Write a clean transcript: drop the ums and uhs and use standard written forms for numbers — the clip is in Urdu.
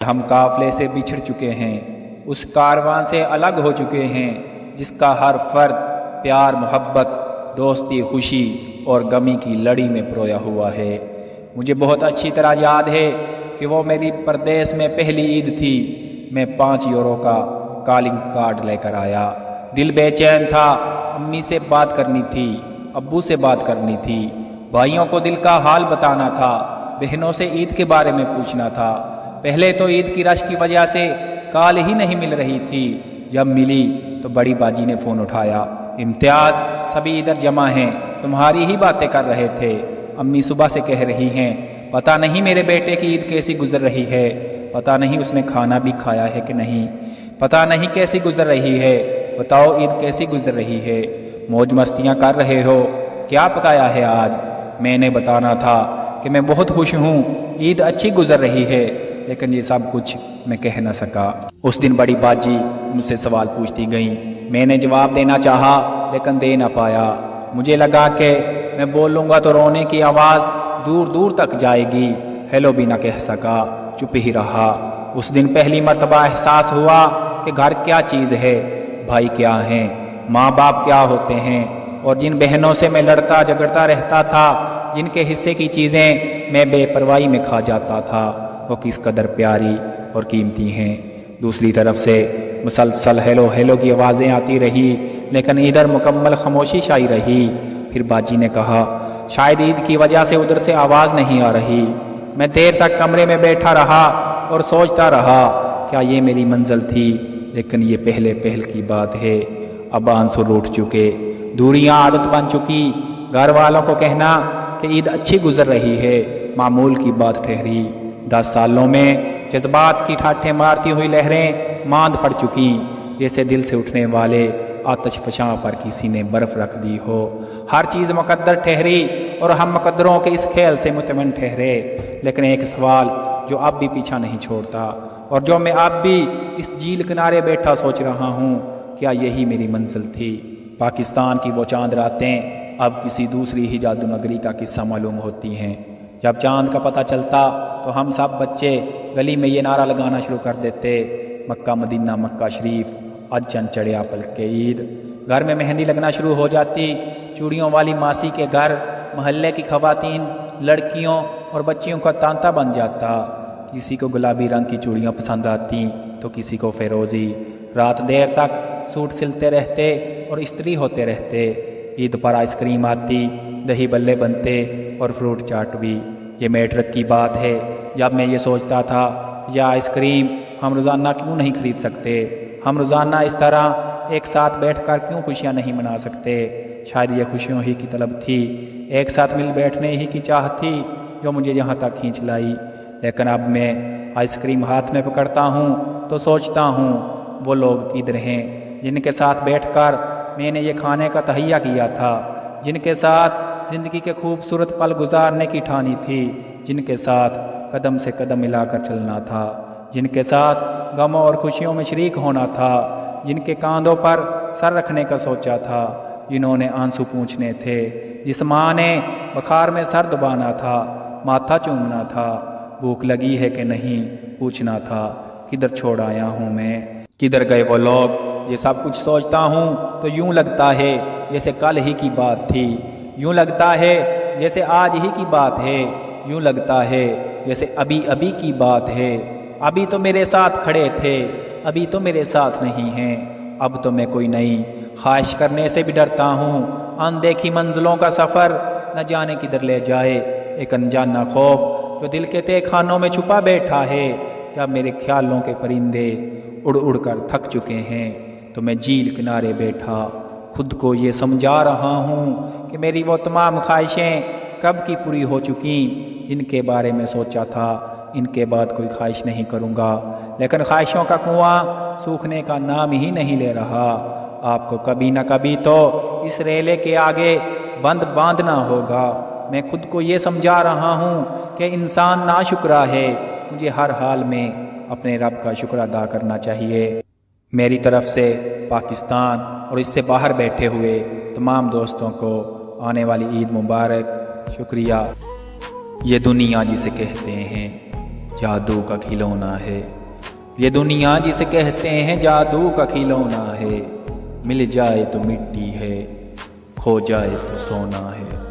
ہم قافلے سے بچھڑ چکے ہیں، اس کارواں سے الگ ہو چکے ہیں جس کا ہر فرد پیار، محبت، دوستی، خوشی اور غمی کی لڑی میں پرویا ہوا ہے۔ مجھے بہت اچھی طرح یاد ہے کہ وہ میری پردیس میں پہلی عید تھی۔ میں 5 یورو کا کالنگ کارڈ لے کر آیا۔ دل بے چین تھا، امی سے بات کرنی تھی، ابو سے بات کرنی تھی، بھائیوں کو دل کا حال بتانا تھا، بہنوں سے عید کے بارے میں پوچھنا تھا۔ پہلے تو عید کی رش کی وجہ سے کال ہی نہیں مل رہی تھی۔ جب ملی تو بڑی باجی نے فون اٹھایا، امتیاز سبھی ادھر جمع ہیں، تمہاری ہی باتیں کر رہے تھے۔ امی صبح سے کہہ رہی ہیں، پتہ نہیں میرے بیٹے کی عید کیسی گزر رہی ہے، پتہ نہیں اس نے کھانا بھی کھایا ہے کہ نہیں، پتہ نہیں کیسی گزر رہی ہے، بتاؤ عید کیسی گزر رہی ہے، موج مستیاں کر رہے ہو، کیا پکایا ہے آج؟ میں نے بتانا تھا کہ میں بہت خوش ہوں، عید اچھی گزر رہی ہے، لیکن یہ سب کچھ میں کہہ نہ سکا۔ اس دن بڑی باجی مجھ سے سوال پوچھتی گئیں، میں نے جواب دینا چاہا لیکن دے نہ پایا۔ مجھے لگا کہ میں بولوں گا تو رونے کی آواز دور دور تک جائے گی، ہیلو بھی نہ کہہ سکا، چپ ہی رہا۔ اس دن پہلی مرتبہ احساس ہوا کہ گھر کیا چیز ہے، بھائی کیا ہیں، ماں باپ کیا ہوتے ہیں، اور جن بہنوں سے میں لڑتا جھگڑتا رہتا تھا، جن کے حصے کی چیزیں میں بے پرواہی میں کھا جاتا تھا، وہ کس قدر پیاری اور قیمتی ہیں۔ دوسری طرف سے مسلسل ہیلو ہیلو کی آوازیں آتی رہی، لیکن ادھر مکمل خاموشی چھائی رہی۔ پھر باجی نے کہا، شاید عید کی وجہ سے ادھر سے آواز نہیں آ رہی۔ میں دیر تک کمرے میں بیٹھا رہا اور سوچتا رہا، کیا یہ میری منزل تھی؟ لیکن یہ پہل کی بات ہے۔ اب آنسو روٹھ چکے، دوریاں عادت بن چکی، گھر والوں کو کہنا کہ عید اچھی گزر رہی ہے معمول کی بات ٹھہری۔ 10 سالوں میں جذبات کی ٹھاٹھیں مارتی ہوئی لہریں ماند پڑ چکی، جیسے دل سے اٹھنے والے آتش فشاں پر کسی نے برف رکھ دی ہو۔ ہر چیز مقدر ٹھہری اور ہم مقدروں کے اس کھیل سے مطمئن ٹھہرے، لیکن ایک سوال جو اب بھی پیچھا نہیں چھوڑتا، اور جو میں اب بھی اس جھیل کنارے بیٹھا سوچ رہا ہوں، کیا یہی میری منزل تھی؟ پاکستان کی وہ چاند راتیں اب کسی دوسری ہی جادو نگری کا قصہ معلوم ہوتی ہیں۔ جب چاند کا پتہ چلتا تو ہم سب بچے گلی میں یہ نعرہ لگانا شروع کر دیتے، مکہ مدینہ مکہ شریف، اج چند چڑھیا پلک عید۔ گھر میں مہندی لگنا شروع ہو جاتی، چوڑیوں والی ماسی کے گھر محلے کی خواتین، لڑکیوں اور بچیوں کا تانتا بن جاتا۔ کسی کو گلابی رنگ کی چوڑیاں پسند آتی تو کسی کو فیروزی۔ رات دیر تک سوٹ سلتے رہتے اور استری ہوتے رہتے۔ عید پر آئس کریم آتی، دہی بلے بنتے اور فروٹ چاٹ بھی۔ یہ میٹرک کی بات ہے جب میں یہ سوچتا تھا کہ یہ آئس کریم ہم روزانہ کیوں نہیں خرید سکتے، ہم روزانہ اس طرح ایک ساتھ بیٹھ کر کیوں خوشیاں نہیں منا سکتے۔ شاید یہ خوشیوں ہی کی طلب تھی، ایک ساتھ مل بیٹھنے ہی کی چاہت تھی جو مجھے یہاں تک کھینچ لائی۔ لیکن اب میں آئس کریم ہاتھ میں پکڑتا ہوں تو سوچتا ہوں، وہ لوگ کدھر ہیں جن کے ساتھ بیٹھ کر میں نے یہ کھانے کا تہیہ کیا تھا، جن کے ساتھ زندگی کے خوبصورت پل گزارنے کی ٹھانی تھی، جن کے ساتھ قدم سے قدم ملا کر چلنا تھا، جن کے ساتھ غموں اور خوشیوں میں شریک ہونا تھا، جن کے کاندھوں پر سر رکھنے کا سوچا تھا، جنہوں نے آنسو پوچھنے تھے، جس ماں نے بخار میں سر دبانا تھا، ماتھا چومنا تھا، بھوک لگی ہے کہ نہیں پوچھنا تھا، کدھر چھوڑ آیا ہوں میں، کدھر گئے وہ لوگ۔ یہ سب کچھ سوچتا ہوں تو یوں لگتا ہے جیسے کل ہی کی بات تھی، یوں لگتا ہے جیسے آج ہی کی بات ہے، یوں لگتا ہے جیسے ابھی ابھی کی بات ہے۔ ابھی تو میرے ساتھ کھڑے تھے، ابھی تو میرے ساتھ نہیں ہیں، اب تو میں کوئی نئی خواہش کرنے سے بھی ڈرتا ہوں۔ اندیکھی منزلوں کا سفر نہ جانے کدھر لے جائے، ایک انجانا خوف جو دل کے تہ خانوں میں چھپا بیٹھا ہے۔ جب میرے خیالوں کے پرندے اڑ اڑ کر تھک چکے ہیں تو میں جھیل کنارے بیٹھا خود کو یہ سمجھا رہا ہوں کہ میری وہ تمام خواہشیں کب کی پوری ہو چکیں جن کے بارے میں سوچا تھا ان کے بعد کوئی خواہش نہیں کروں گا۔ لیکن خواہشوں کا کنواں سوکھنے کا نام ہی نہیں لے رہا۔ آپ کو کبھی نہ کبھی تو اس ریلے کے آگے بند باندھنا ہوگا۔ میں خود کو یہ سمجھا رہا ہوں کہ انسان ناشکرا ہے، مجھے ہر حال میں اپنے رب کا شکر ادا کرنا چاہیے۔ میری طرف سے پاکستان اور اس سے باہر بیٹھے ہوئے تمام دوستوں کو آنے والی عید مبارک۔ شکریہ۔ یہ دنیا جسے کہتے ہیں جادو کا کھلونا ہے یہ دنیا جسے کہتے ہیں جادو کا کھلونا ہے، مل جائے تو مٹی ہے، کھو جائے تو سونا ہے۔